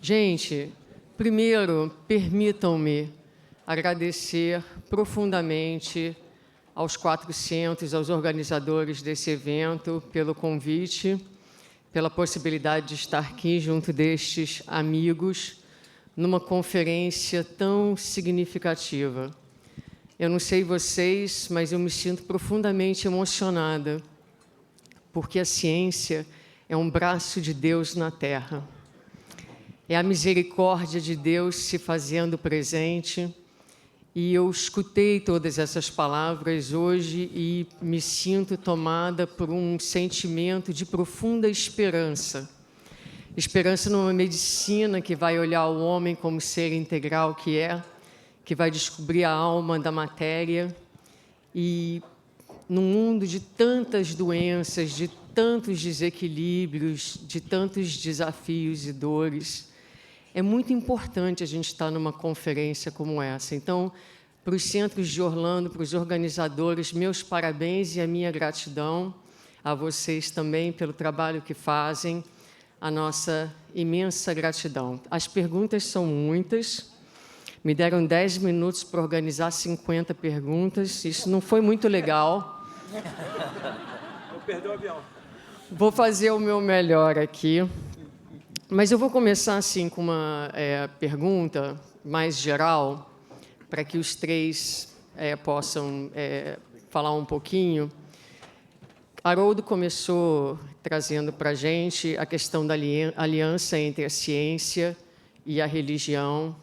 Gente, primeiro, permitam-me agradecer profundamente aos 400, aos organizadores desse evento, pelo convite, pela possibilidade de estar aqui junto destes amigos, numa conferência tão significativa. Eu não sei vocês, mas eu me sinto profundamente emocionada, porque a ciência é um braço de Deus na Terra. É a misericórdia de Deus se fazendo presente, e eu escutei todas essas palavras hoje e me sinto tomada por um sentimento de profunda esperança. Esperança numa medicina que vai olhar o homem como ser integral que vai descobrir a alma da matéria, e num mundo de tantas doenças, de tantos desequilíbrios, de tantos desafios e dores, é muito importante a gente estar numa conferência como essa. Então, para os centros de Orlando, para os organizadores, meus parabéns e a minha gratidão a vocês também pelo trabalho que fazem, a nossa imensa gratidão. As perguntas são muitas, me deram 10 minutos para organizar 50 perguntas, isso não foi muito legal. Vou perder o avião. Vou fazer o meu melhor aqui. Mas eu vou começar assim com uma pergunta mais geral, para que os três possam falar um pouquinho. Haroldo começou trazendo para a gente a questão da aliança entre a ciência e a religião,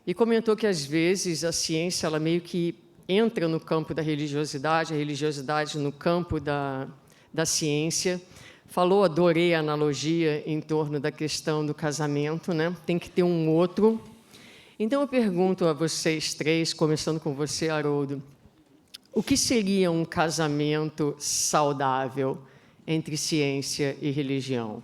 e comentou que, às vezes, a ciência ela meio que entra no campo da religiosidade, a religiosidade no campo da ciência. Falou, adorei a analogia em torno da questão do casamento, né? Tem que ter um outro. Então, eu pergunto a vocês três, começando com você, Haroldo, o que seria um casamento saudável entre ciência e religião?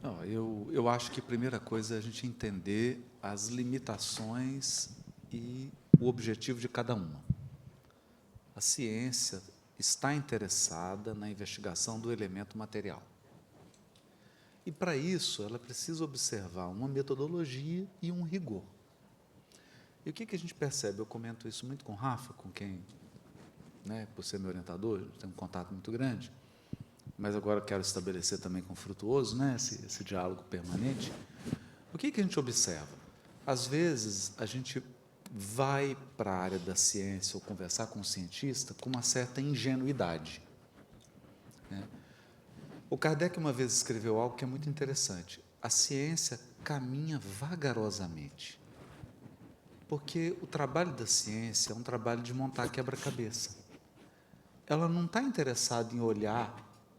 Não, eu acho que a primeira coisa é a gente entender as limitações e o objetivo de cada uma. A ciência está interessada na investigação do elemento material. E, para isso, ela precisa observar uma metodologia e um rigor. E o que a gente percebe? Eu comento isso muito com o Rafa, com quem, por ser meu orientador, tem um contato muito grande, mas agora quero estabelecer também com o Frutuoso, esse diálogo permanente. O que a gente observa? Às vezes, a gente vai para a área da ciência ou conversar com um cientista com uma certa ingenuidade. O Kardec uma vez escreveu algo que é muito interessante. A ciência caminha vagarosamente, porque o trabalho da ciência é um trabalho de montar quebra-cabeça. Ela não está interessada em olhar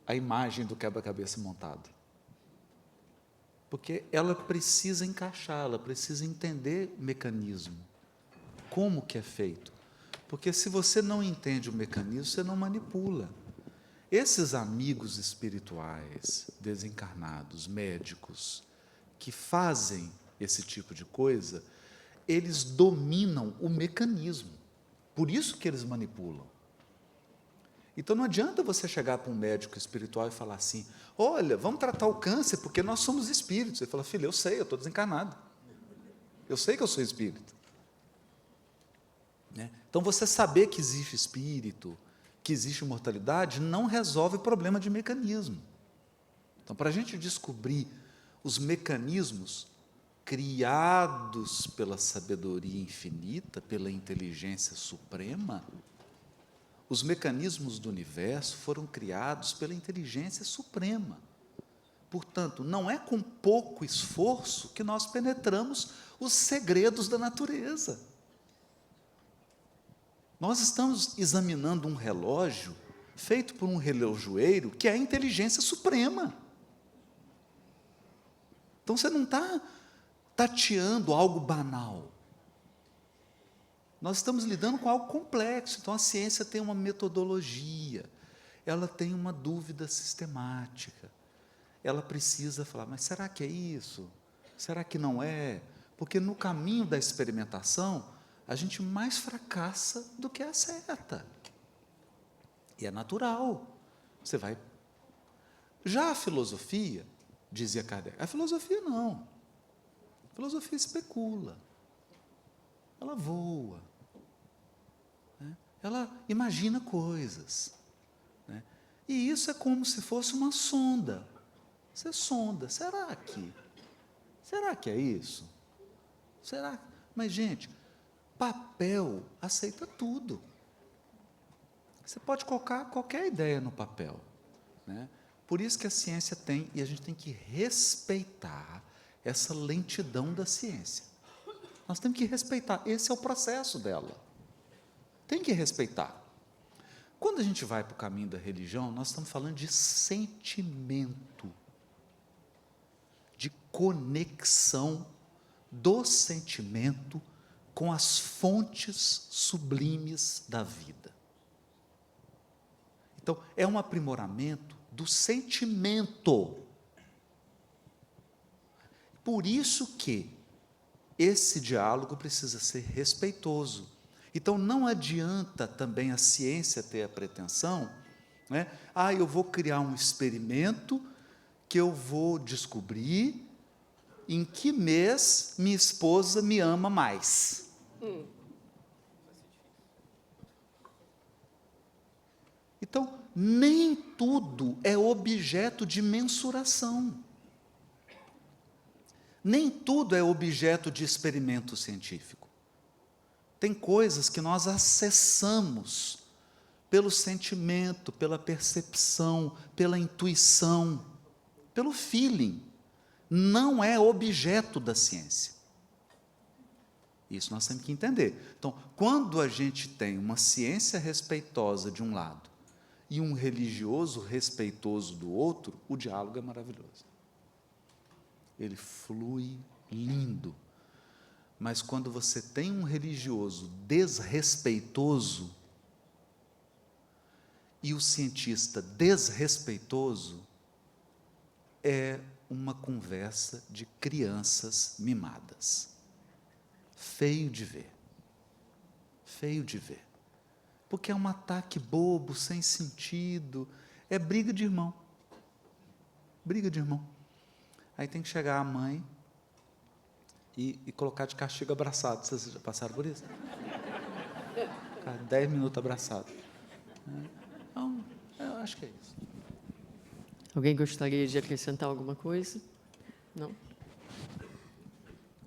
a imagem do quebra-cabeça montado, porque ela precisa encaixar, ela precisa entender o mecanismo. Como que é feito? Porque se você não entende o mecanismo, você não manipula. Esses amigos espirituais, desencarnados, médicos, que fazem esse tipo de coisa, eles dominam o mecanismo. Por isso que eles manipulam. Então, não adianta você chegar para um médico espiritual e falar assim, olha, vamos tratar o câncer, porque nós somos espíritos. Ele fala, filho, eu sei, eu estou desencarnado. Eu sei que eu sou espírito. Então, você saber que existe espírito, que existe imortalidade, não resolve o problema de mecanismo. Então, para a gente descobrir os mecanismos criados pela sabedoria infinita, pela inteligência suprema, os mecanismos do universo foram criados pela inteligência suprema. Portanto, não é com pouco esforço que nós penetramos os segredos da natureza. Nós estamos examinando um relógio feito por um relojoeiro que é a inteligência suprema. Então, você não está tateando algo banal. Nós estamos lidando com algo complexo. Então, a ciência tem uma metodologia, ela tem uma dúvida sistemática. Ela precisa falar, mas será que é isso? Será que não é? Porque no caminho da experimentação, a gente mais fracassa do que acerta. E é natural. Você vai. Já a filosofia, dizia Kardec. A filosofia não. A filosofia especula. Ela voa. Né? Ela imagina coisas. Né? E isso é como se fosse uma sonda. Você sonda. Será que é isso? Será? Mas, gente, papel aceita tudo. Você pode colocar qualquer ideia no papel. Né? Por isso que a ciência tem, e a gente tem que respeitar essa lentidão da ciência. Nós temos que respeitar, esse é o processo dela. Tem que respeitar. Quando a gente vai para o caminho da religião, nós estamos falando de sentimento, de conexão do sentimento com as fontes sublimes da vida. Então, é um aprimoramento do sentimento. Por isso que esse diálogo precisa ser respeitoso. Então, não adianta também a ciência ter a pretensão, né? Eu vou criar um experimento que eu vou descobrir em que mês minha esposa me ama mais. Então, nem tudo é objeto de mensuração. Nem tudo é objeto de experimento científico. Tem coisas que nós acessamos pelo sentimento, pela percepção, pela intuição, pelo feeling. Não é objeto da ciência. Isso nós temos que entender. Então, quando a gente tem uma ciência respeitosa de um lado e um religioso respeitoso do outro, o diálogo é maravilhoso. Ele flui lindo. Mas quando você tem um religioso desrespeitoso e o cientista desrespeitoso, é uma conversa de crianças mimadas. Feio de ver. Feio de ver. Porque é um ataque bobo, sem sentido. É briga de irmão. Briga de irmão. Aí tem que chegar a mãe e colocar de castigo abraçado. Vocês já passaram por isso? Ficar 10 minutos abraçado. Então, eu acho que é isso. Alguém gostaria de acrescentar alguma coisa? Não?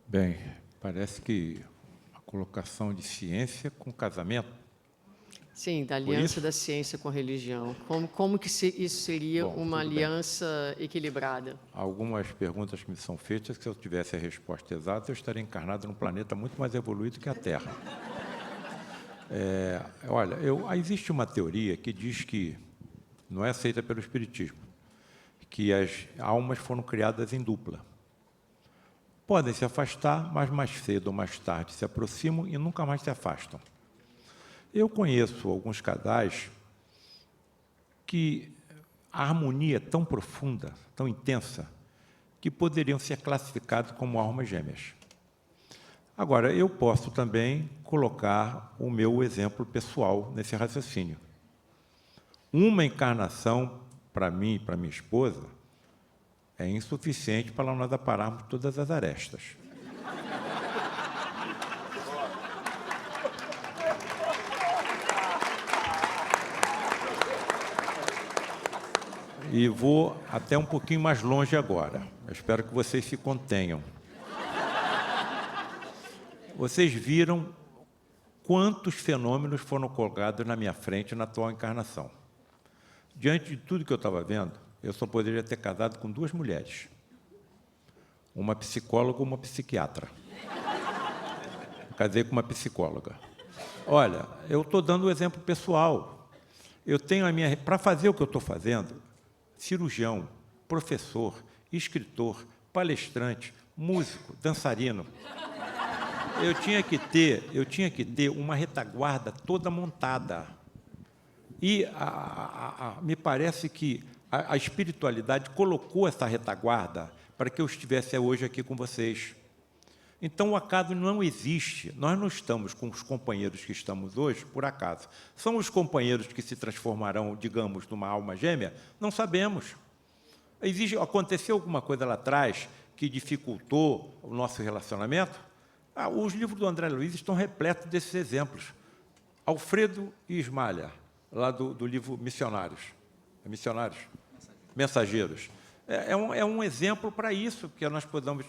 Bem, parece que a colocação de ciência com casamento. Sim, da aliança da ciência com a religião. Como que isso seria uma aliança equilibrada? Algumas perguntas que me são feitas, que se eu tivesse a resposta exata, eu estaria encarnado num planeta muito mais evoluído que a Terra. Olha, existe uma teoria que diz que, não é aceita pelo Espiritismo, que as almas foram criadas em dupla. Podem se afastar, mas mais cedo ou mais tarde se aproximam e nunca mais se afastam. Eu conheço alguns casais que a harmonia é tão profunda, tão intensa, que poderiam ser classificados como almas gêmeas. Agora, eu posso também colocar o meu exemplo pessoal nesse raciocínio. Uma encarnação, para mim e para minha esposa, é insuficiente para nós apararmos todas as arestas. E vou até um pouquinho mais longe agora. Eu espero que vocês se contenham. Vocês viram quantos fenômenos foram colocados na minha frente na atual encarnação. Diante de tudo que eu estava vendo, eu só poderia ter casado com 2 mulheres. Uma psicóloga e uma psiquiatra. Casei com uma psicóloga. Olha, eu estou dando um exemplo pessoal. Eu tenho para fazer o que eu estou fazendo, cirurgião, professor, escritor, palestrante, músico, dançarino. Eu tinha que ter uma retaguarda toda montada. E me parece que a espiritualidade colocou essa retaguarda para que eu estivesse hoje aqui com vocês. Então, o acaso não existe. Nós não estamos com os companheiros que estamos hoje por acaso. São os companheiros que se transformarão, digamos, numa alma gêmea? Não sabemos. Aconteceu alguma coisa lá atrás que dificultou o nosso relacionamento? Os livros do André Luiz estão repletos desses exemplos. Alfredo e Ismalha, lá do livro Missionários. Mensageiros. É um exemplo para isso, que nós podemos...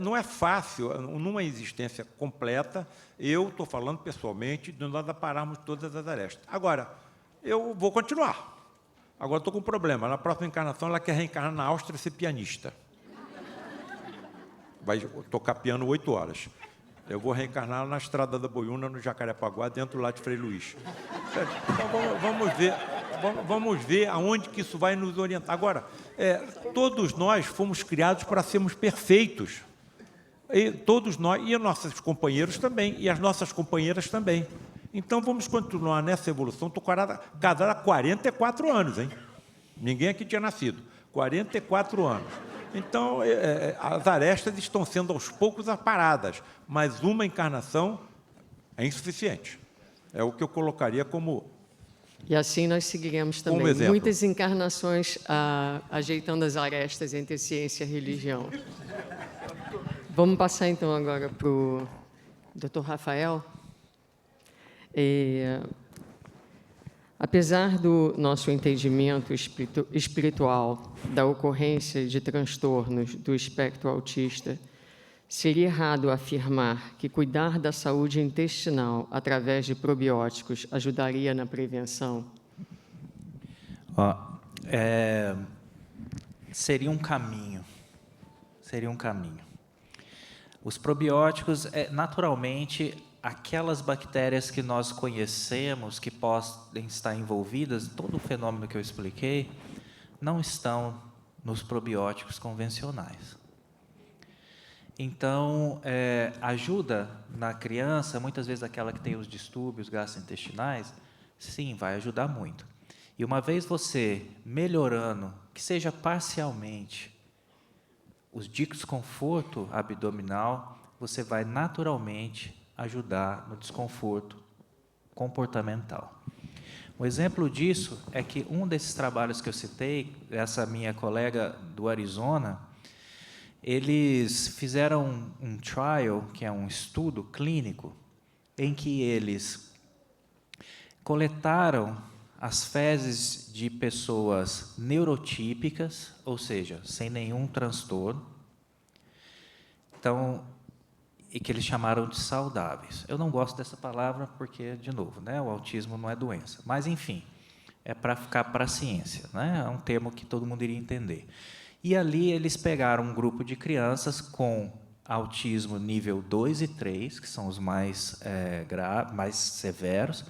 não é fácil, numa existência completa, eu estou falando pessoalmente, de nós pararmos todas as arestas. Agora, eu vou continuar. Agora estou com um problema. Na próxima encarnação, ela quer reencarnar na Áustria e ser pianista. Vai tocar piano 8 horas. Eu vou reencarnar na Estrada da Boiúna, no Jacarepaguá, dentro lá de Frei Luís. Então, vamos ver aonde que isso vai nos orientar. Agora, todos nós fomos criados para sermos perfeitos. E todos nós, e os nossos companheiros também, e as nossas companheiras também. Então, vamos continuar nessa evolução. Estou casado há 44 anos, hein? Ninguém aqui tinha nascido. 44 anos. Então, as arestas estão sendo, aos poucos, aparadas, mas uma encarnação é insuficiente. É o que eu colocaria como... E assim nós seguiremos também muitas encarnações ajeitando as arestas entre ciência e religião. Vamos passar, então, agora para o Dr. Rafael. Apesar do nosso entendimento espiritual da ocorrência de transtornos do espectro autista, seria errado afirmar que cuidar da saúde intestinal através de probióticos ajudaria na prevenção? Seria um caminho. Os probióticos, naturalmente, aquelas bactérias que nós conhecemos, que podem estar envolvidas, todo o fenômeno que eu expliquei, não estão nos probióticos convencionais. Então, ajuda na criança, muitas vezes aquela que tem os distúrbios gastrointestinais, sim, vai ajudar muito. E uma vez você melhorando, que seja parcialmente, os desconforto abdominal, você vai naturalmente ajudar no desconforto comportamental. Um exemplo disso é que um desses trabalhos que eu citei, essa minha colega do Arizona, eles fizeram um trial, que é um estudo clínico, em que eles coletaram as fezes de pessoas neurotípicas, ou seja, sem nenhum transtorno, então, e que eles chamaram de saudáveis. Eu não gosto dessa palavra porque, de novo, né, o autismo não é doença. Mas, enfim, é para ficar para a ciência, né? É um termo que todo mundo iria entender. E ali eles pegaram um grupo de crianças com autismo nível 2 e 3, que são os mais severos,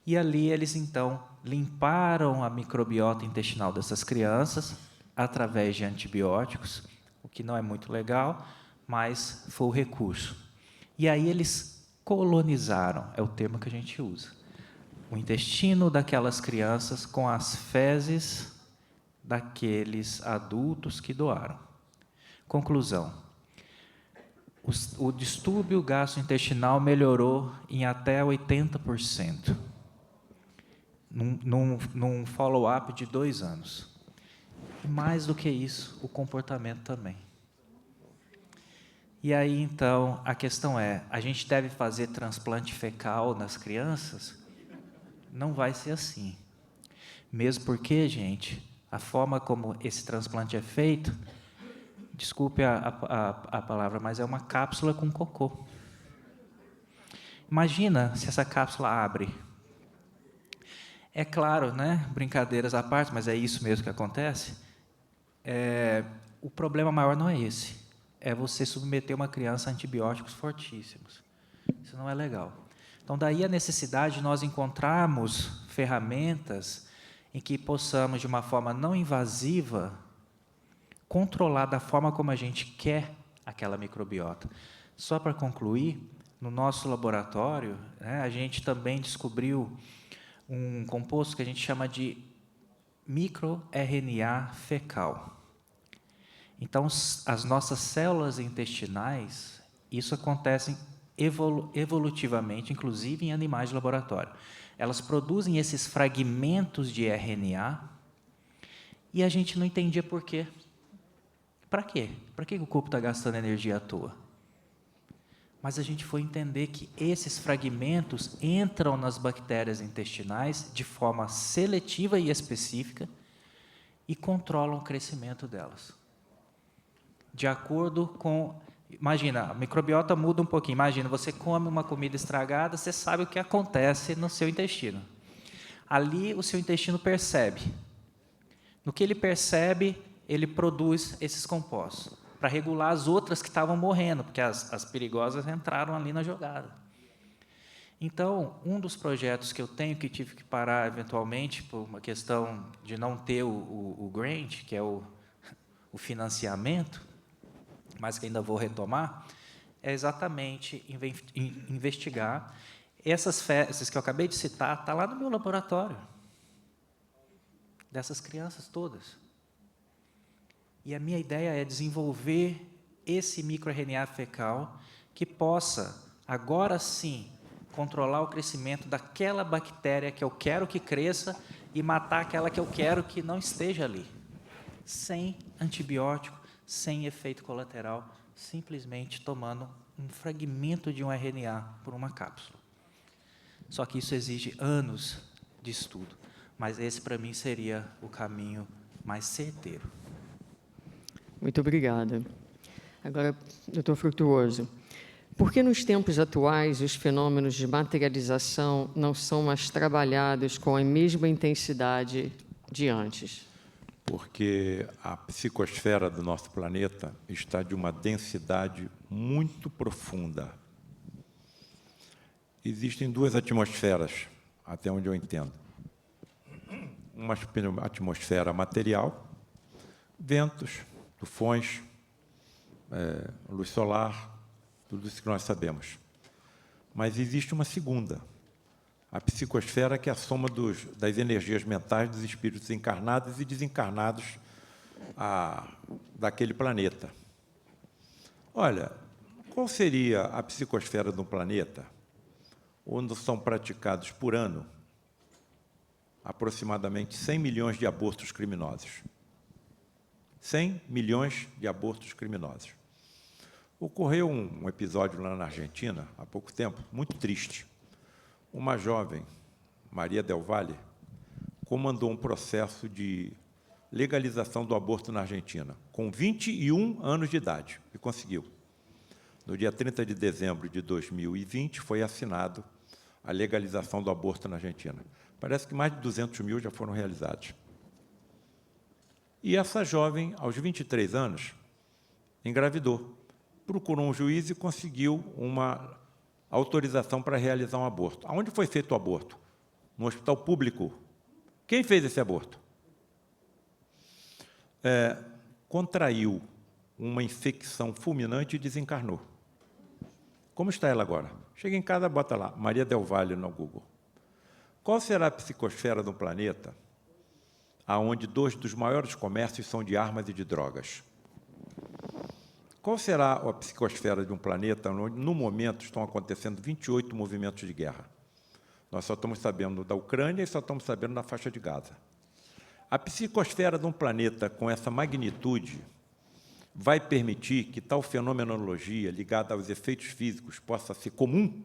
e ali eles, então, limparam a microbiota intestinal dessas crianças através de antibióticos, o que não é muito legal, mas foi o recurso. E aí eles colonizaram, é o termo que a gente usa, o intestino daquelas crianças com as fezes daqueles adultos que doaram. Conclusão: o distúrbio gastrointestinal melhorou em até 80%, num follow-up de 2 anos. E mais do que isso, o comportamento também. E aí, então, a questão é, a gente deve fazer transplante fecal nas crianças? Não vai ser assim. Mesmo porque, gente, a forma como esse transplante é feito, desculpe a palavra, mas é uma cápsula com cocô. Imagina se essa cápsula abre. É claro, né, brincadeiras à parte, mas é isso mesmo que acontece. O problema maior não é esse. É você submeter uma criança a antibióticos fortíssimos. Isso não é legal. Então, daí a necessidade de nós encontrarmos ferramentas em que possamos, de uma forma não invasiva, controlar da forma como a gente quer aquela microbiota. Só para concluir, no nosso laboratório, né, a gente também descobriu um composto que a gente chama de microRNA fecal. Então, as nossas células intestinais, isso acontece evolutivamente, inclusive em animais de laboratório. Elas produzem esses fragmentos de RNA e a gente não entendia por quê. Para quê? Para que o corpo está gastando energia à toa? Mas a gente foi entender que esses fragmentos entram nas bactérias intestinais de forma seletiva e específica e controlam o crescimento delas. De acordo com... Imagina, a microbiota muda um pouquinho. Imagina, você come uma comida estragada, você sabe o que acontece no seu intestino. Ali, o seu intestino percebe. No que ele percebe, ele produz esses compostos para regular as outras que estavam morrendo, porque as perigosas entraram ali na jogada. Então, um dos projetos que eu tenho, que tive que parar eventualmente, por uma questão de não ter o grant, que é o financiamento, mas que ainda vou retomar, é exatamente investigar essas fezes que eu acabei de citar, está lá no meu laboratório, dessas crianças todas. E a minha ideia é desenvolver esse microRNA fecal que possa, agora sim, controlar o crescimento daquela bactéria que eu quero que cresça e matar aquela que eu quero que não esteja ali. Sem antibiótico, sem efeito colateral, simplesmente tomando um fragmento de um RNA por uma cápsula. Só que isso exige anos de estudo, mas esse, para mim, seria o caminho mais certeiro. Muito obrigada. Agora, doutor Frutuoso, por que nos tempos atuais os fenômenos de materialização não são mais trabalhados com a mesma intensidade de antes? Porque a psicosfera do nosso planeta está de uma densidade muito profunda. Existem duas atmosferas, até onde eu entendo. Uma atmosfera material, ventos, tufões, luz solar, tudo isso que nós sabemos. Mas existe uma segunda, a psicosfera, que é a soma das energias mentais dos espíritos encarnados e desencarnados daquele planeta. Olha, qual seria a psicosfera de um planeta onde são praticados por ano aproximadamente 100 milhões de abortos criminosos? 100 milhões de abortos criminosos. Ocorreu um episódio lá na Argentina, há pouco tempo, muito triste. Uma jovem, Maria Del Valle, comandou um processo de legalização do aborto na Argentina, com 21 anos de idade, e conseguiu. No dia 30 de dezembro de 2020, foi assinado a legalização do aborto na Argentina. Parece que mais de 200 mil já foram realizados. E essa jovem, aos 23 anos, engravidou, procurou um juiz e conseguiu uma autorização para realizar um aborto. Aonde foi feito o aborto? No hospital público. Quem fez esse aborto? Contraiu uma infecção fulminante e desencarnou. Como está ela agora? Chega em casa, bota lá, Maria Del Valle no Google. Qual será a psicosfera do planeta onde 2 dos maiores comércios são de armas e de drogas? Qual será a psicosfera de um planeta onde, no momento, estão acontecendo 28 movimentos de guerra? Nós só estamos sabendo da Ucrânia e só estamos sabendo da faixa de Gaza. A psicosfera de um planeta com essa magnitude vai permitir que tal fenomenologia ligada aos efeitos físicos possa ser comum?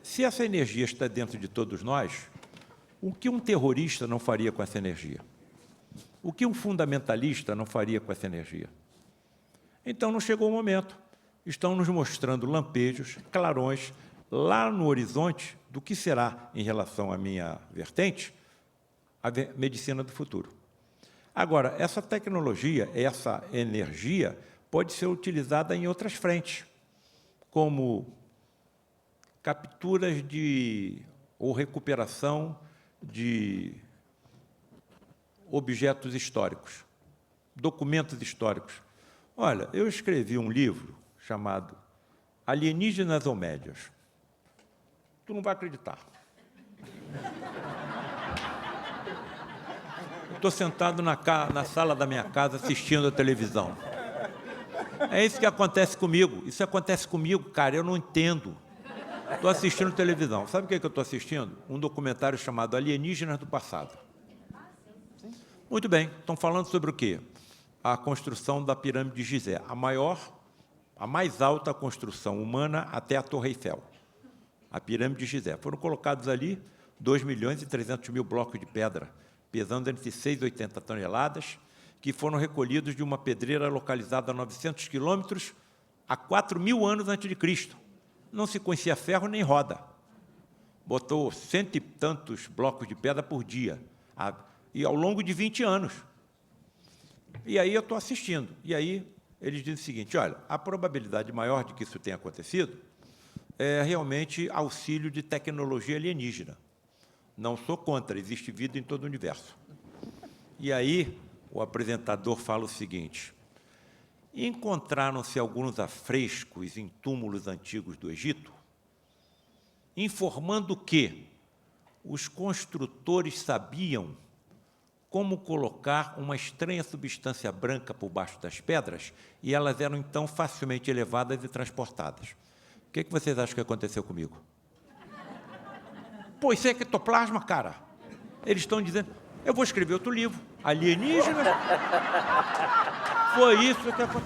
Se essa energia está dentro de todos nós, o que um terrorista não faria com essa energia? O que um fundamentalista não faria com essa energia? Então, não chegou o momento. Estão nos mostrando lampejos, clarões, lá no horizonte, do que será, em relação à minha vertente, a medicina do futuro. Agora, essa tecnologia, essa energia, pode ser utilizada em outras frentes, como capturas ou recuperação de objetos históricos, documentos históricos. Olha, eu escrevi um livro chamado Alienígenas ou Médias. Tu não vai acreditar. Estou sentado na sala da minha casa assistindo a televisão. É isso que acontece comigo. Isso acontece comigo, cara, eu não entendo. Estou assistindo televisão. Sabe o que eu estou assistindo? Um documentário chamado Alienígenas do Passado. Muito bem, estão falando sobre o quê? a construção da pirâmide de Gizé, a mais alta construção humana até a Torre Eiffel, a pirâmide de Gizé. Foram colocados ali 2.300.000 blocos de pedra, pesando entre 6 e 80 toneladas, que foram recolhidos de uma pedreira localizada a 900 quilômetros há 4.000 anos antes de Cristo. Não se conhecia ferro nem roda. Botou 100 e tantos blocos de pedra por dia, e ao longo de 20 anos. E aí eu estou assistindo. E aí eles dizem o seguinte, olha, a probabilidade maior de que isso tenha acontecido é realmente auxílio de tecnologia alienígena. Não sou contra, existe vida em todo o universo. E aí o apresentador fala o seguinte, encontraram-se alguns afrescos em túmulos antigos do Egito, informando que os construtores sabiam como colocar uma estranha substância branca por baixo das pedras e elas eram, então, facilmente elevadas e transportadas. O que vocês acham que aconteceu comigo? Pô, isso é ectoplasma, cara. Eles estão dizendo, eu vou escrever outro livro, alienígenas.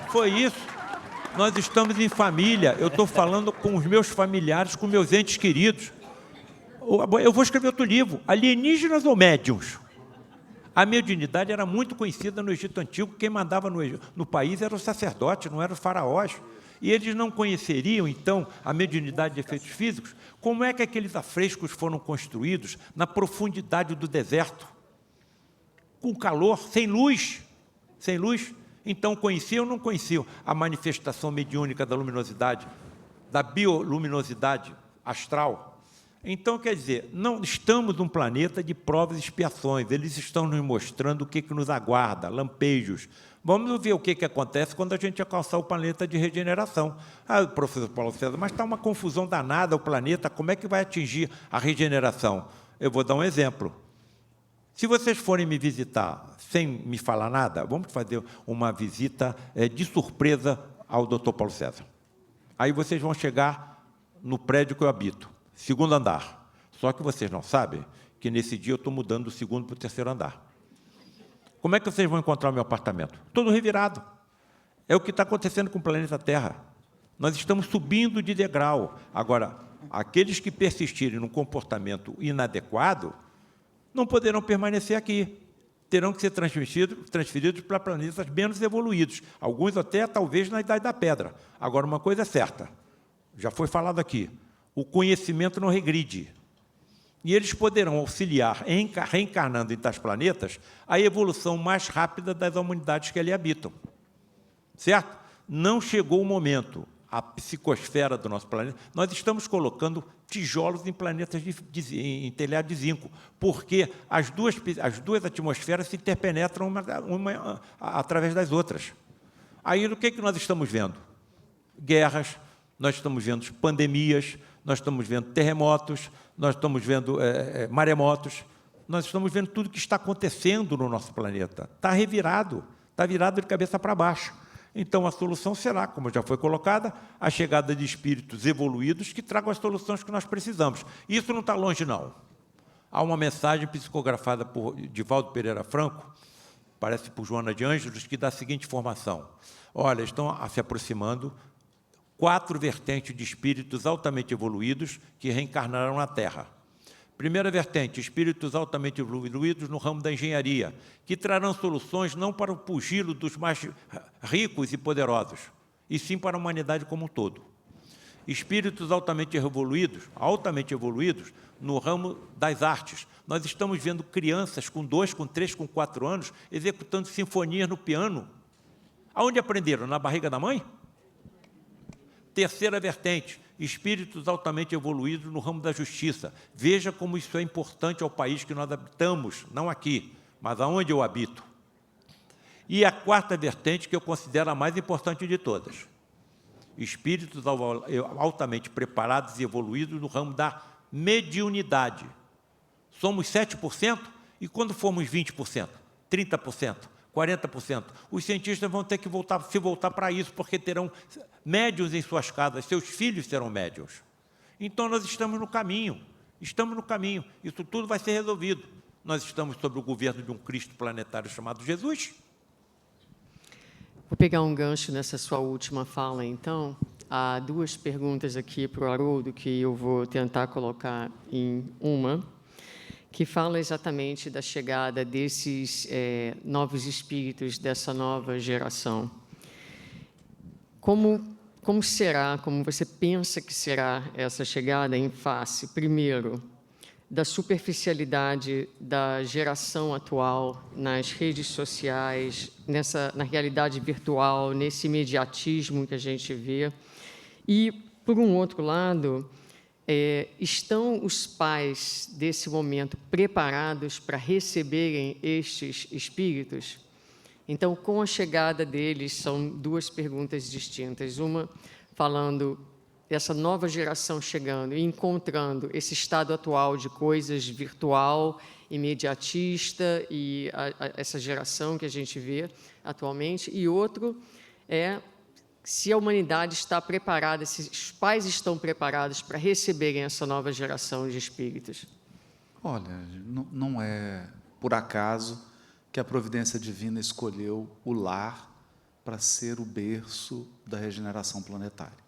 Foi isso. Nós estamos em família, eu estou falando com os meus familiares, com meus entes queridos. Eu vou escrever outro livro, alienígenas ou médiuns? A mediunidade era muito conhecida no Egito Antigo, quem mandava no país era o sacerdote, não eram os faraós. E eles não conheceriam, então, a mediunidade de efeitos físicos. Como é que aqueles afrescos foram construídos na profundidade do deserto? Com calor, sem luz. Sem luz. Então, conheciam ou não conheciam a manifestação mediúnica da luminosidade, da bioluminosidade astral? Então, quer dizer, não estamos num planeta de provas e expiações, eles estão nos mostrando o que nos aguarda, lampejos. Vamos ver o que acontece quando a gente alcançar o planeta de regeneração. Ah, professor Paulo César, mas está uma confusão danada o planeta, como é que vai atingir a regeneração? Eu vou dar um exemplo. Se vocês forem me visitar sem me falar nada, vamos fazer uma visita de surpresa ao Dr. Paulo César. Aí vocês vão chegar no prédio que eu habito, 2º andar. Só que vocês não sabem que nesse dia eu estou mudando do 2º para o 3º andar. Como é que vocês vão encontrar o meu apartamento? Todo revirado. É o que está acontecendo com o planeta Terra. Nós estamos subindo de degrau. Agora, aqueles que persistirem num comportamento inadequado não poderão permanecer aqui. Terão que ser transferidos para planetas menos evoluídos. Alguns até, talvez, na Idade da Pedra. Agora, uma coisa é certa, já foi falado aqui, o conhecimento não regride. E eles poderão auxiliar, reencarnando em tais planetas, a evolução mais rápida das humanidades que ali habitam. Certo? Não chegou o momento, a psicosfera do nosso planeta, nós estamos colocando tijolos em planetas em telhado de zinco, porque as duas atmosferas se interpenetram uma através das outras. Aí, o que nós estamos vendo? Guerras, nós estamos vendo pandemias, nós estamos vendo terremotos, nós estamos vendo maremotos, nós estamos vendo tudo que está acontecendo no nosso planeta. Está revirado, está virado de cabeça para baixo. Então, a solução será, como já foi colocada, a chegada de espíritos evoluídos que tragam as soluções que nós precisamos. Isso não está longe, não. Há uma mensagem psicografada por Divaldo Pereira Franco, parece por Joana de Ângelos, que dá a seguinte informação. Olha, estão se aproximando 4 vertentes de espíritos altamente evoluídos que reencarnarão na Terra. Primeira vertente, espíritos altamente evoluídos no ramo da engenharia, que trarão soluções não para o pugilo dos mais ricos e poderosos, e sim para a humanidade como um todo. Espíritos altamente evoluídos no ramo das artes. Nós estamos vendo crianças com 2, com 3, com 4 anos executando sinfonias no piano. Aonde aprenderam? Na barriga da mãe? Terceira vertente, espíritos altamente evoluídos no ramo da justiça. Veja como isso é importante ao país que nós habitamos, não aqui, mas aonde eu habito. E a quarta vertente, que eu considero a mais importante de todas. Espíritos altamente preparados e evoluídos no ramo da mediunidade. Somos 7%, e quando formos 20%, 30%, 40%, os cientistas vão ter que se voltar para isso, porque terão médiuns em suas casas, seus filhos serão médiuns. Então, nós estamos no caminho, isso tudo vai ser resolvido. Nós estamos sob o governo de um Cristo planetário chamado Jesus. Vou pegar um gancho nessa sua última fala, então. Há duas perguntas aqui para o Haroldo que eu vou tentar colocar em uma, que fala exatamente da chegada desses novos espíritos, dessa nova geração. Como será, como você pensa que será essa chegada em face, primeiro, da superficialidade da geração atual nas redes sociais, na realidade virtual, nesse imediatismo que a gente vê? E, por um outro lado, estão os pais desse momento preparados para receberem estes espíritos? Então, com a chegada deles, são duas perguntas distintas. Uma falando dessa nova geração chegando e encontrando esse estado atual de coisas virtual, imediatista, e essa geração que a gente vê atualmente. E outro é se a humanidade está preparada, se os pais estão preparados para receberem essa nova geração de espíritos. Olha, não é por acaso que a providência divina escolheu o lar para ser o berço da regeneração planetária.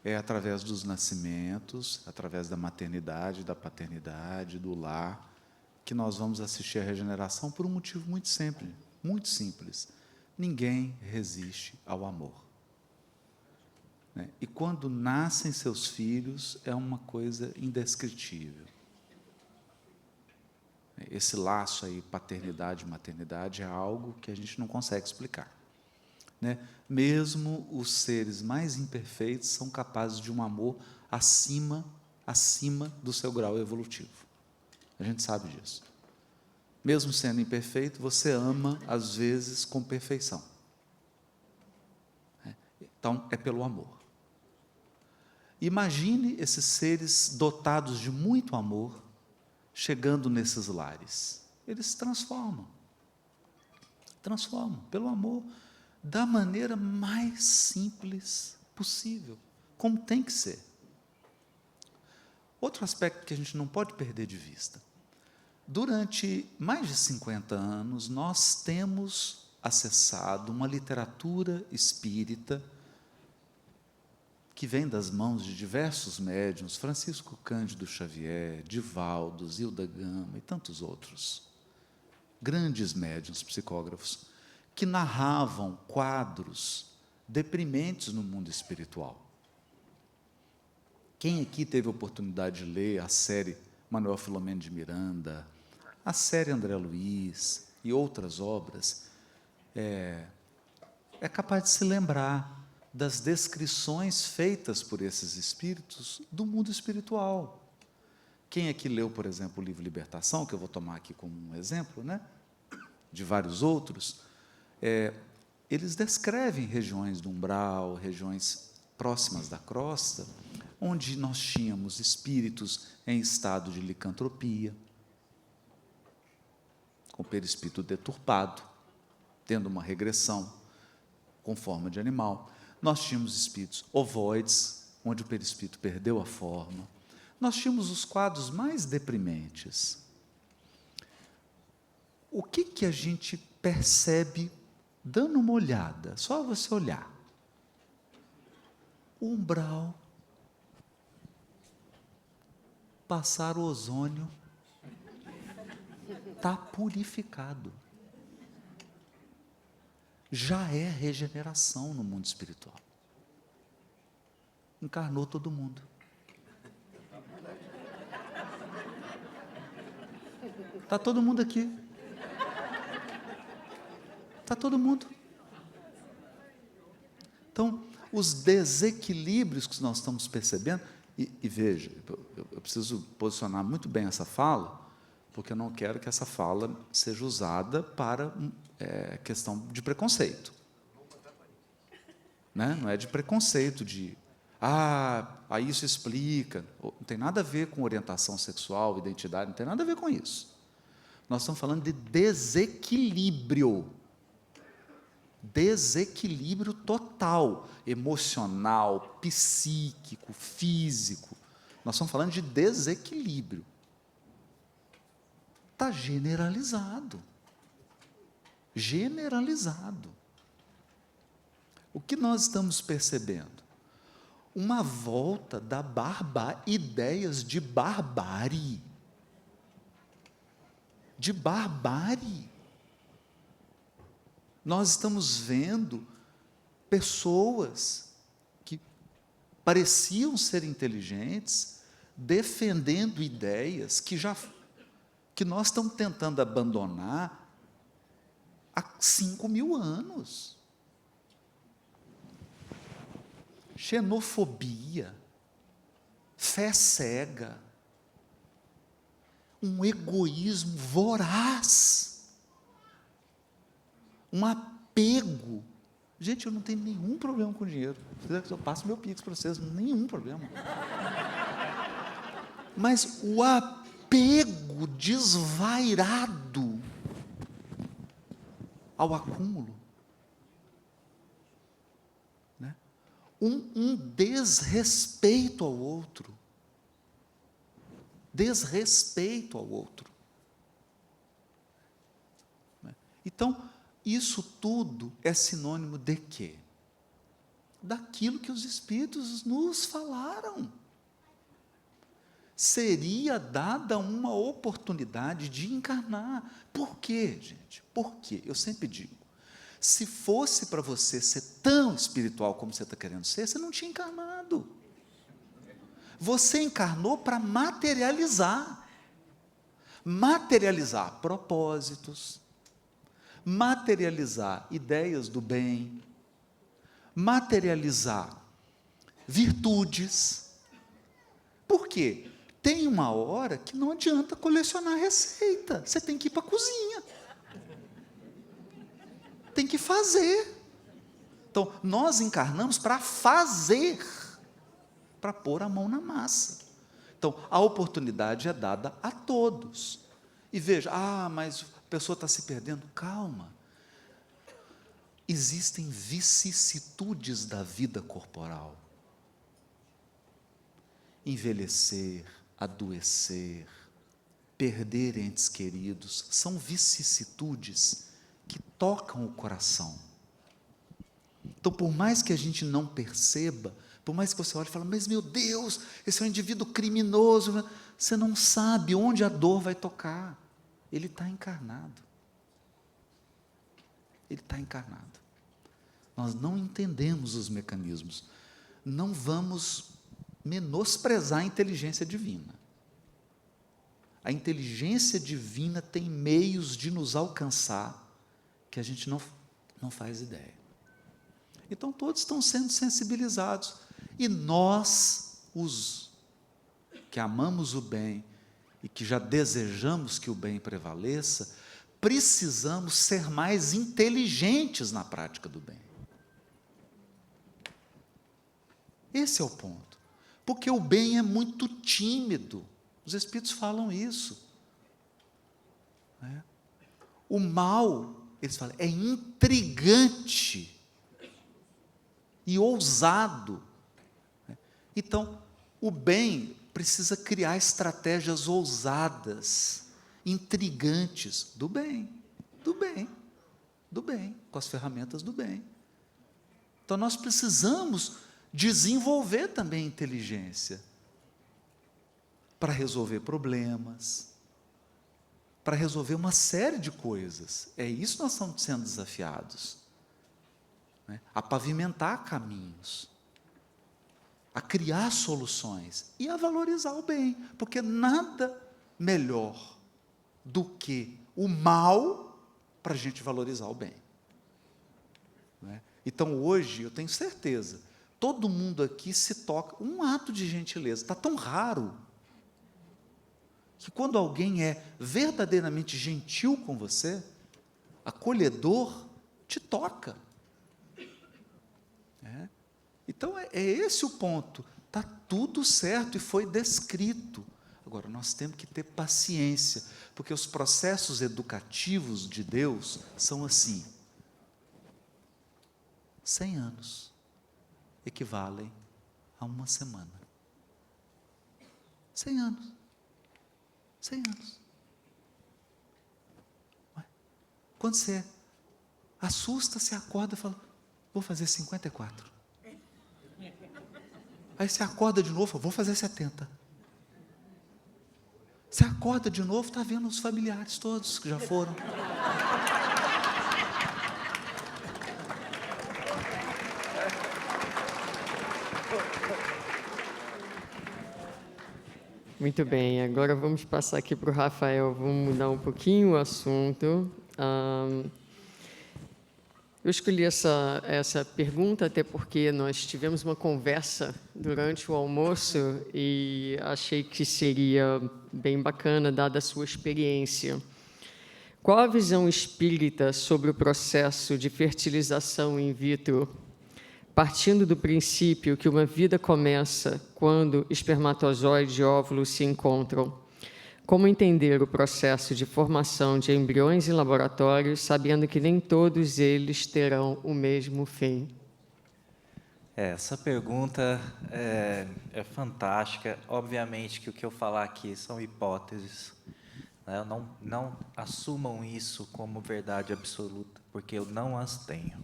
É através dos nascimentos, através da maternidade, da paternidade, do lar, que nós vamos assistir à regeneração por um motivo muito simples, muito simples. Ninguém resiste ao amor. E quando nascem seus filhos, é uma coisa indescritível. Esse laço aí, paternidade e maternidade, é algo que a gente não consegue explicar. Mesmo os seres mais imperfeitos são capazes de um amor acima do seu grau evolutivo. A gente sabe disso. Mesmo sendo imperfeito, você ama, às vezes, com perfeição. Então, é pelo amor. Imagine esses seres dotados de muito amor chegando nesses lares. Eles transformam pelo amor, da maneira mais simples possível, como tem que ser. Outro aspecto que a gente não pode perder de vista. Durante mais de 50 anos, nós temos acessado uma literatura espírita que vem das mãos de diversos médiuns, Francisco Cândido Xavier, Divaldo, Zilda Gama e tantos outros, grandes médiuns psicógrafos, que narravam quadros deprimentes no mundo espiritual. Quem aqui teve a oportunidade de ler a série Manuel Filomeno de Miranda, a série André Luiz e outras obras, é capaz de se lembrar das descrições feitas por esses espíritos do mundo espiritual. Quem aqui leu, por exemplo, o livro Libertação, que eu vou tomar aqui como um exemplo, de vários outros, eles descrevem regiões do umbral, regiões próximas da crosta, onde nós tínhamos espíritos em estado de licantropia, com o perispírito deturpado, tendo uma regressão com forma de animal. Nós tínhamos espíritos ovoides, onde o perispírito perdeu a forma. Nós tínhamos os quadros mais deprimentes. O que a gente percebe dando uma olhada? Só você olhar. O umbral, passar o ozônio, está purificado. Já é regeneração no mundo espiritual. Encarnou todo mundo. Está todo mundo aqui. Está todo mundo. Então, os desequilíbrios que nós estamos percebendo, e veja, eu preciso posicionar muito bem essa fala, porque eu não quero que essa fala seja usada para questão de preconceito. Não é de preconceito, isso explica. Não tem nada a ver com orientação sexual, identidade, não tem nada a ver com isso. Nós estamos falando de desequilíbrio. Desequilíbrio total, emocional, psíquico, físico. Nós estamos falando de desequilíbrio. Está generalizado. Generalizado. O que nós estamos percebendo? Uma volta da ideias de barbárie. De barbárie. Nós estamos vendo pessoas que pareciam ser inteligentes, defendendo ideias que nós estamos tentando abandonar há 5.000 anos. Xenofobia, fé cega, um egoísmo voraz, um apego. Gente, eu não tenho nenhum problema com dinheiro. Se quiser que eu passo meu Pix para vocês, nenhum problema. Mas o apego desvairado ao acúmulo, né? Um desrespeito ao outro. Desrespeito ao outro. Então, isso tudo é sinônimo de quê? Daquilo que os Espíritos nos falaram. Seria dada uma oportunidade de encarnar. Por quê, gente? Por quê? Eu sempre digo, se fosse para você ser tão espiritual como você está querendo ser, você não tinha encarnado. Você encarnou para materializar. Materializar propósitos, materializar ideias do bem, materializar virtudes. Por quê? Tem uma hora que não adianta colecionar receita, você tem que ir para a cozinha. Tem que fazer. Então, nós encarnamos para fazer, para pôr a mão na massa. Então, a oportunidade é dada a todos. E veja, mas a pessoa está se perdendo. Calma. Existem vicissitudes da vida corporal. Envelhecer, adoecer, perder entes queridos, são vicissitudes que tocam o coração. Então, por mais que a gente não perceba, por mais que você olhe e fale, mas meu Deus, esse é um indivíduo criminoso, você não sabe onde a dor vai tocar. Ele está encarnado. Ele está encarnado. Nós não entendemos os mecanismos. Não vamos menosprezar a inteligência divina. A inteligência divina tem meios de nos alcançar que a gente não faz ideia. Então, todos estão sendo sensibilizados. E nós, os que amamos o bem e que já desejamos que o bem prevaleça, precisamos ser mais inteligentes na prática do bem. Esse é o ponto. Porque o bem é muito tímido. Os Espíritos falam isso. O mal, eles falam, é intrigante e ousado. Então, o bem precisa criar estratégias ousadas, intrigantes do bem, com as ferramentas do bem. Então, nós precisamos desenvolver também inteligência para resolver problemas, para resolver uma série de coisas. É isso que nós estamos sendo desafiados, né? A pavimentar caminhos, a criar soluções e a valorizar o bem, porque nada melhor do que o mal para a gente valorizar o bem, né? Então, hoje, eu tenho certeza, todo mundo aqui se toca, um ato de gentileza, está tão raro, que quando alguém é verdadeiramente gentil com você, acolhedor, te toca. Então, é esse o ponto. Está tudo certo e foi descrito. Agora, nós temos que ter paciência, porque os processos educativos de Deus são assim. 100 anos equivalem a uma semana. 100 anos. 100 anos. Quando você assusta, você acorda e fala, vou fazer 54. Aí você acorda de novo, vou fazer 70. Você acorda de novo, está vendo os familiares todos que já foram. Muito bem, agora vamos passar aqui para o Rafael, vamos mudar um pouquinho o assunto. Eu escolhi essa pergunta até porque nós tivemos uma conversa durante o almoço e achei que seria bem bacana, dada a sua experiência. Qual a visão espírita sobre o processo de fertilização in vitro, partindo do princípio que uma vida começa quando espermatozoide e óvulo se encontram? Como entender o processo de formação de embriões em laboratório, sabendo que nem todos eles terão o mesmo fim? Essa pergunta é fantástica. Obviamente que o que eu falar aqui são hipóteses. Né? Não assumam isso como verdade absoluta, porque eu não as tenho.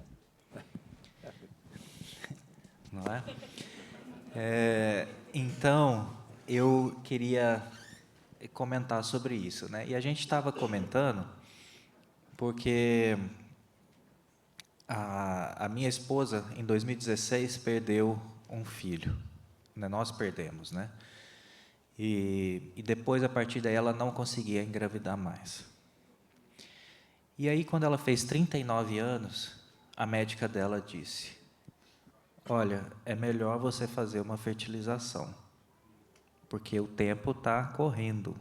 Não é? Então, eu queria comentar sobre isso, né? E a gente estava comentando porque a minha esposa, em 2016, perdeu um filho. Né? Nós perdemos, né? E depois, a partir daí, ela não conseguia engravidar mais. E aí, quando ela fez 39 anos, a médica dela disse: olha, é melhor você fazer uma fertilização, porque o tempo está correndo.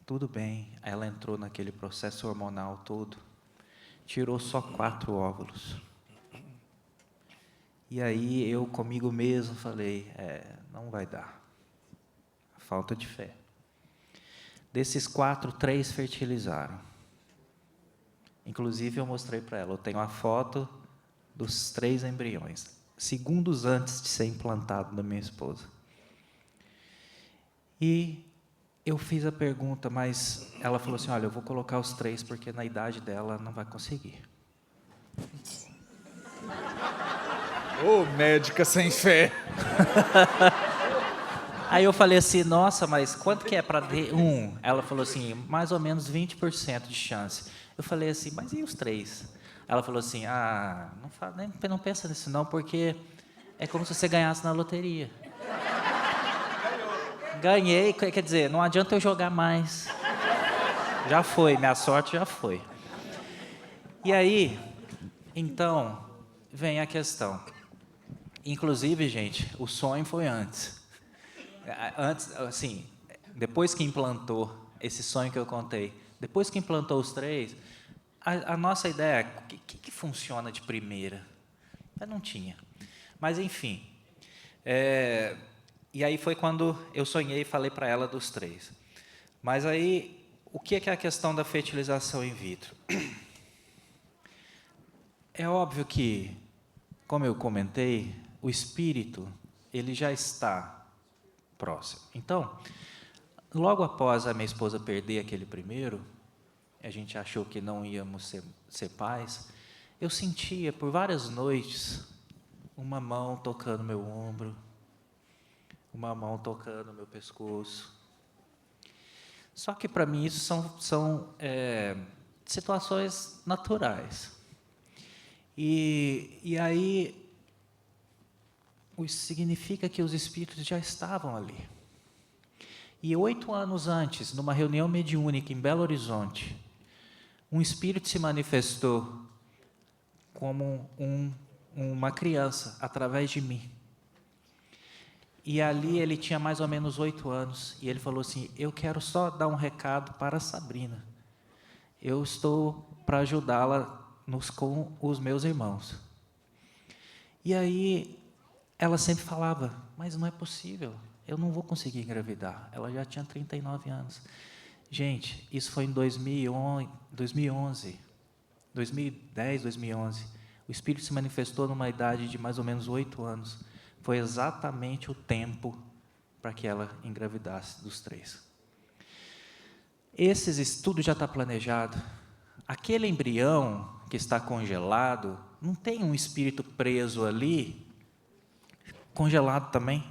Tudo bem, ela entrou naquele processo hormonal todo, tirou só 4 óvulos. E aí eu comigo mesmo falei, não vai dar, falta de fé. Desses 4, 3 fertilizaram. Inclusive eu mostrei para ela, eu tenho a foto dos 3 embriões, segundos antes de ser implantado na minha esposa. E eu fiz a pergunta, mas ela falou assim, olha, eu vou colocar os 3, porque na idade dela não vai conseguir. Ô, médica sem fé! Aí eu falei assim, nossa, mas quanto que é para ter 1? Ela falou assim, mais ou menos 20% de chance. Eu falei assim, mas e os 3? Ela falou assim, não pensa nisso não, porque é como se você ganhasse na loteria. Ganhei, quer dizer, não adianta eu jogar mais. Já foi, minha sorte já foi. E aí, então, vem a questão. Inclusive, gente, o sonho foi antes. Antes, assim, depois que implantou esse sonho que eu contei, depois que implantou os 3, a nossa ideia é, o que funciona de primeira? Mas não tinha. Mas, enfim, e aí foi quando eu sonhei e falei para ela dos 3. Mas aí, o que é a questão da fertilização in vitro? É óbvio que, como eu comentei, o espírito, ele já está próximo. Então, logo após a minha esposa perder aquele primeiro, a gente achou que não íamos ser pais, eu sentia por várias noites uma mão tocando meu ombro, uma mão tocando meu pescoço. Só que para mim isso são situações naturais. E aí isso significa que os espíritos já estavam ali. E 8 anos antes, numa reunião mediúnica em Belo Horizonte, um espírito se manifestou como uma criança, através de mim. E ali ele tinha mais ou menos 8 anos, e ele falou assim, eu quero só dar um recado para a Sabrina. Eu estou para ajudá-la com os meus irmãos. E aí ela sempre falava, mas não é possível, eu não vou conseguir engravidar. Ela já tinha 39 anos. Gente, isso foi em 2011, 2010, 2011. O espírito se manifestou numa idade de mais ou menos 8 anos. Foi exatamente o tempo para que ela engravidasse dos 3. Esses estudos já está planejado. Aquele embrião que está congelado, não tem um espírito preso ali, congelado também?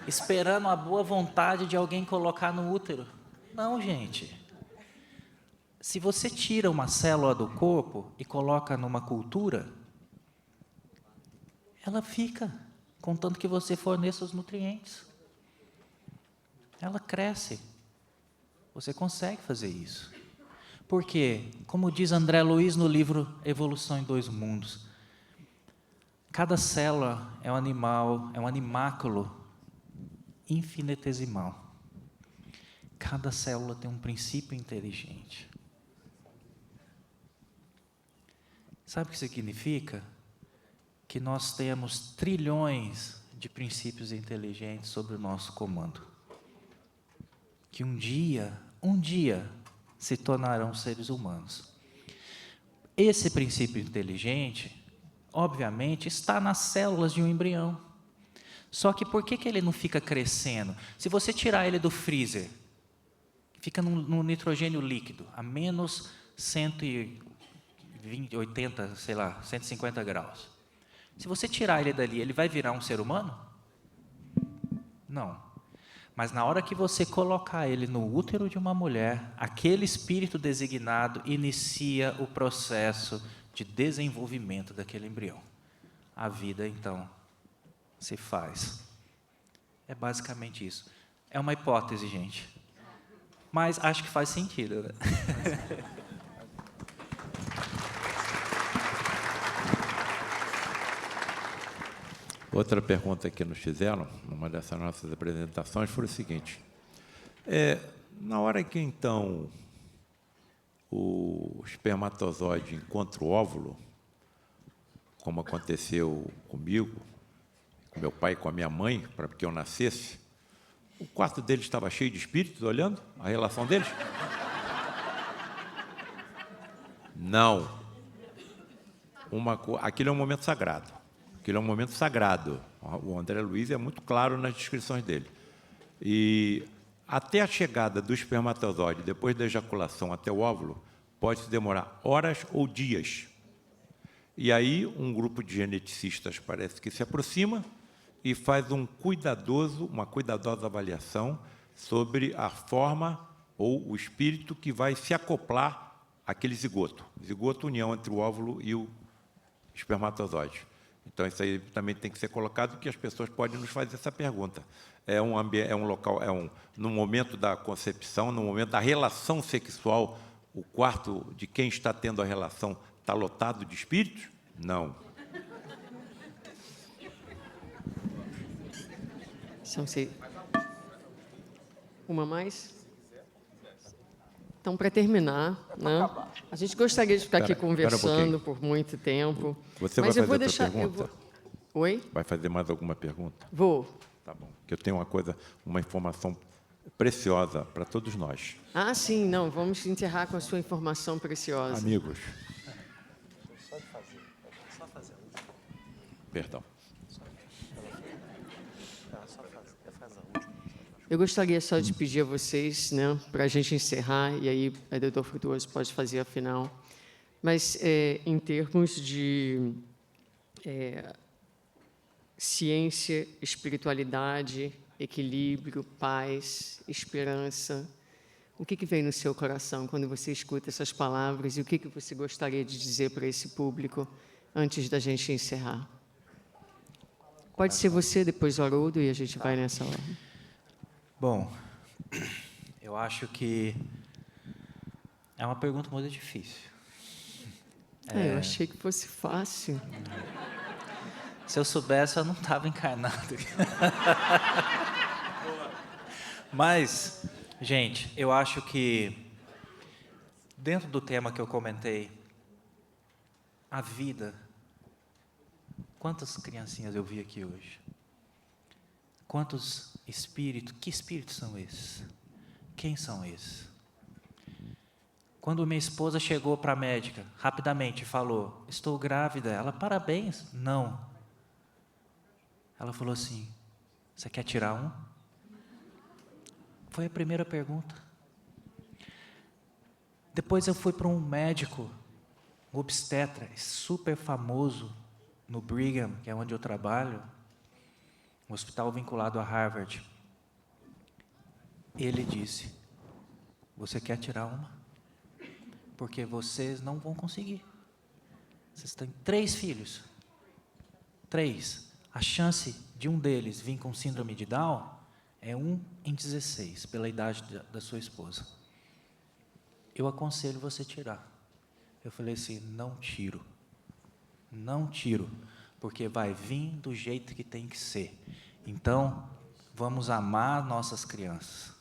Esperando a boa vontade de alguém colocar no útero? Não, gente. Se você tira uma célula do corpo e coloca numa cultura, ela fica, contanto que você forneça os nutrientes. Ela cresce. Você consegue fazer isso. Porque, como diz André Luiz no livro Evolução em Dois Mundos, cada célula é um animal, é um animáculo infinitesimal. Cada célula tem um princípio inteligente. Sabe o que significa? Que nós temos trilhões de princípios inteligentes sob o nosso comando. Que um dia se tornarão seres humanos. Esse princípio inteligente, obviamente, está nas células de um embrião. Só que por que ele não fica crescendo? Se você tirar ele do freezer, fica no nitrogênio líquido, a menos 120, 80, sei lá, 150 graus. Se você tirar ele dali, ele vai virar um ser humano? Não. Mas na hora que você colocar ele no útero de uma mulher, aquele espírito designado inicia o processo de desenvolvimento daquele embrião. A vida, então, se faz. É basicamente isso. É uma hipótese, gente. Mas acho que faz sentido, né? Outra pergunta que nos fizeram, numa dessas nossas apresentações, foi o seguinte. Na hora que, então, o espermatozoide encontra o óvulo, como aconteceu comigo, com meu pai e com a minha mãe, para que eu nascesse, o quarto deles estava cheio de espíritos olhando a relação deles? Não. Aquilo é um momento sagrado. Aquilo é um momento sagrado. O André Luiz é muito claro nas descrições dele. E até a chegada do espermatozoide, depois da ejaculação até o óvulo, pode demorar horas ou dias. E aí um grupo de geneticistas parece que se aproxima e faz uma cuidadosa avaliação sobre a forma ou o espírito que vai se acoplar àquele zigoto. Zigoto, união entre o óvulo e o espermatozoide. Então, isso aí também tem que ser colocado, que as pessoas podem nos fazer essa pergunta. No momento da concepção, no momento da relação sexual, o quarto de quem está tendo a relação está lotado de espíritos? Não. Uma mais? Então, para terminar, né, a gente gostaria de ficar aqui conversando por muito tempo. Você mas vai eu vou fazer deixar. outra pergunta? Oi? Vai fazer mais alguma pergunta? Vou. Tá bom. Porque eu tenho uma informação preciosa para todos nós. Ah, sim, não. Vamos encerrar com a sua informação preciosa. Amigos. Perdão. Eu gostaria só de pedir a vocês, né, para a gente encerrar, e aí o doutor Frutuoso pode fazer a final, mas em termos de ciência, espiritualidade, equilíbrio, paz, esperança, o que vem no seu coração quando você escuta essas palavras e o que você gostaria de dizer para esse público antes da gente encerrar? Pode ser você, depois o Haroldo, e a gente vai nessa ordem. Bom, eu acho que é uma pergunta muito difícil. Eu achei que fosse fácil. Se eu soubesse, eu não estava encarnado. Mas, gente, eu acho que, dentro do tema que eu comentei, a vida, quantas criancinhas eu vi aqui hoje? Quantos espíritos, que espíritos são esses? Quem são esses? Quando minha esposa chegou para a médica, rapidamente falou, estou grávida. Ela, parabéns. Não. Ela falou assim, você quer tirar um? Foi a primeira pergunta. Depois eu fui para um médico um obstetra super famoso no Brigham, que é onde eu trabalho, um hospital vinculado a Harvard. Ele disse: você quer tirar uma? Porque vocês não vão conseguir. Vocês têm 3 filhos. 3. A chance de um deles vir com síndrome de Down é 1 em 16, pela idade da sua esposa. Eu aconselho você tirar. Eu falei assim: não tiro. Não tiro, porque vai vir do jeito que tem que ser. Então, vamos amar nossas crianças.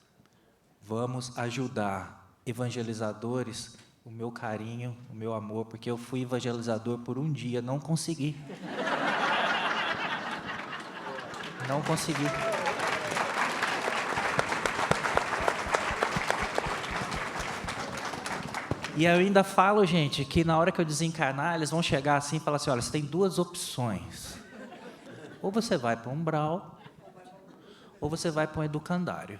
Vamos ajudar evangelizadores, o meu carinho, o meu amor, porque eu fui evangelizador por um dia, não consegui. Não consegui. E eu ainda falo, gente, que na hora que eu desencarnar, eles vão chegar assim e falar assim: olha, você tem 2 opções. Ou você vai para um umbral, ou você vai para um educandário.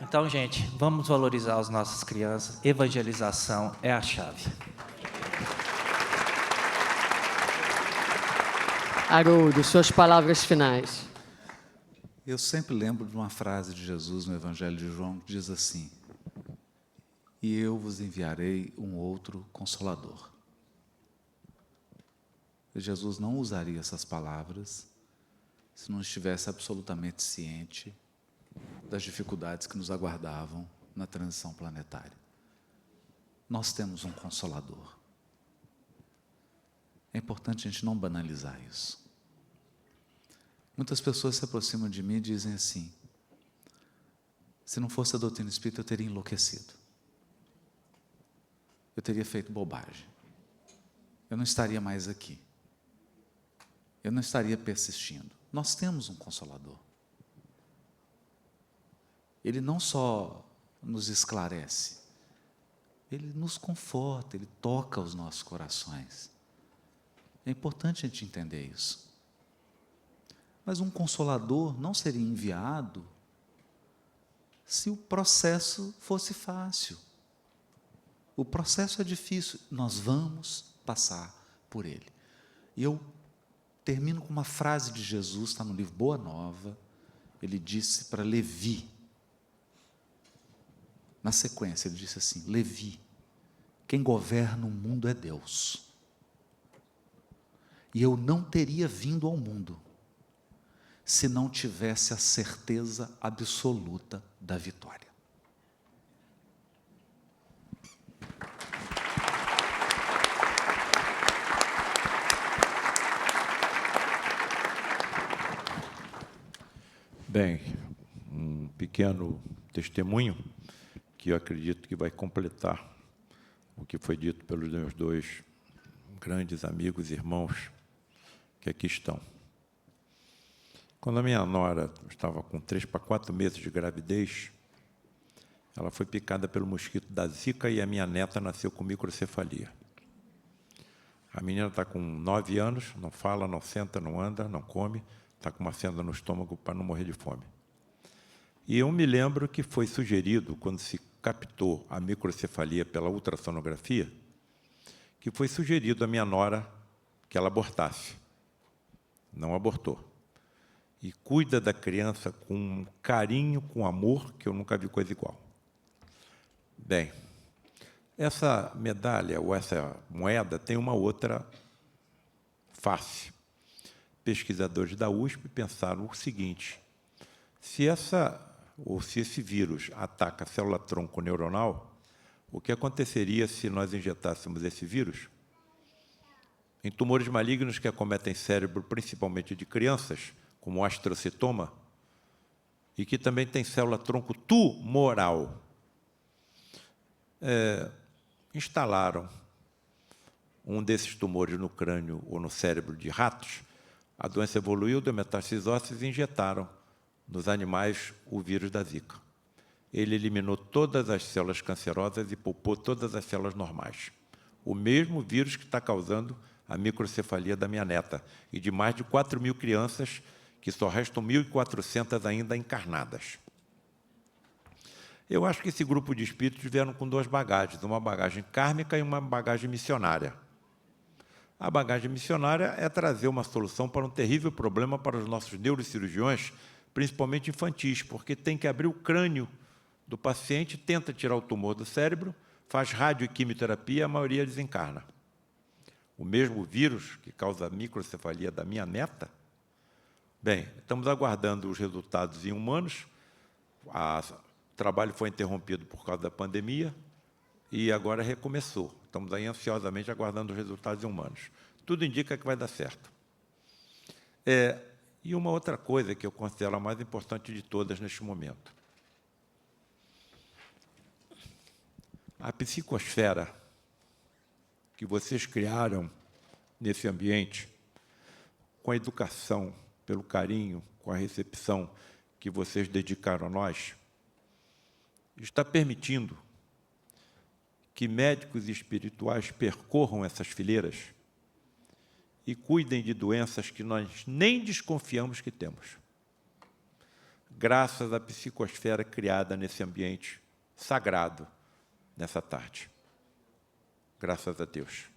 Então, gente, vamos valorizar as nossas crianças. Evangelização é a chave. Haroldo, suas palavras finais. Eu sempre lembro de uma frase de Jesus no Evangelho de João que diz assim: e eu vos enviarei um outro Consolador. Jesus não usaria essas palavras se não estivesse absolutamente ciente das dificuldades que nos aguardavam na transição planetária. Nós temos um Consolador. É importante a gente não banalizar isso. Muitas pessoas se aproximam de mim e dizem assim: se não fosse a doutrina espírita, eu teria enlouquecido. Eu teria feito bobagem. Eu não estaria mais aqui. Eu não estaria persistindo. Nós temos um Consolador. Ele não só nos esclarece, ele nos conforta, ele toca os nossos corações. É importante a gente entender isso. Mas um Consolador não seria enviado se o processo fosse fácil. O processo é difícil, nós vamos passar por ele. E eu termino com uma frase de Jesus, está no livro Boa Nova. Ele disse para Levi, na sequência, ele disse assim: Levi, quem governa o mundo é Deus. E eu não teria vindo ao mundo se não tivesse a certeza absoluta da vitória. Bem, um pequeno testemunho que eu acredito que vai completar o que foi dito pelos meus 2 grandes amigos e irmãos que aqui estão. Quando a minha nora estava com 3 para 4 meses de gravidez, ela foi picada pelo mosquito da Zika e a minha neta nasceu com microcefalia. A menina está com 9 anos, não fala, não senta, não anda, não come, está com uma fenda no estômago para não morrer de fome. E eu me lembro que foi sugerido, quando se captou a microcefalia pela ultrassonografia, que foi sugerido à minha nora que ela abortasse. Não abortou. E cuida da criança com carinho, com amor, que eu nunca vi coisa igual. Bem, essa medalha, ou essa moeda, tem uma outra face. Pesquisadores da USP pensaram o seguinte: se esse vírus ataca a célula-tronco neuronal, o que aconteceria se nós injetássemos esse vírus em tumores malignos que acometem cérebro, principalmente de crianças, como o astrocitoma, e que também tem célula-tronco tumoral? Instalaram um desses tumores no crânio ou no cérebro de ratos, a doença evoluiu, deu metástases ósseas e injetaram nos animais o vírus da Zika. Ele eliminou todas as células cancerosas e poupou todas as células normais. O mesmo vírus que está causando a microcefalia da minha neta e de mais de 4.000 crianças, que só restam 1.400 ainda encarnadas. Eu acho que esse grupo de espíritos vieram com duas bagagens, uma bagagem kármica e uma bagagem missionária. A bagagem missionária é trazer uma solução para um terrível problema para os nossos neurocirurgiões, principalmente infantis, porque tem que abrir o crânio do paciente, tenta tirar o tumor do cérebro, faz rádio e quimioterapia e a maioria desencarna. O mesmo vírus que causa a microcefalia da minha neta, bem, estamos aguardando os resultados em humanos. O trabalho foi interrompido por causa da pandemia e agora recomeçou. Estamos aí ansiosamente aguardando os resultados em humanos. Tudo indica que vai dar certo. E uma outra coisa que eu considero a mais importante de todas neste momento. A psicosfera que vocês criaram nesse ambiente, com a educação, pelo carinho, com a recepção que vocês dedicaram a nós, está permitindo que médicos espirituais percorram essas fileiras e cuidem de doenças que nós nem desconfiamos que temos, graças à psicosfera criada nesse ambiente sagrado, nessa tarde. Graças a Deus.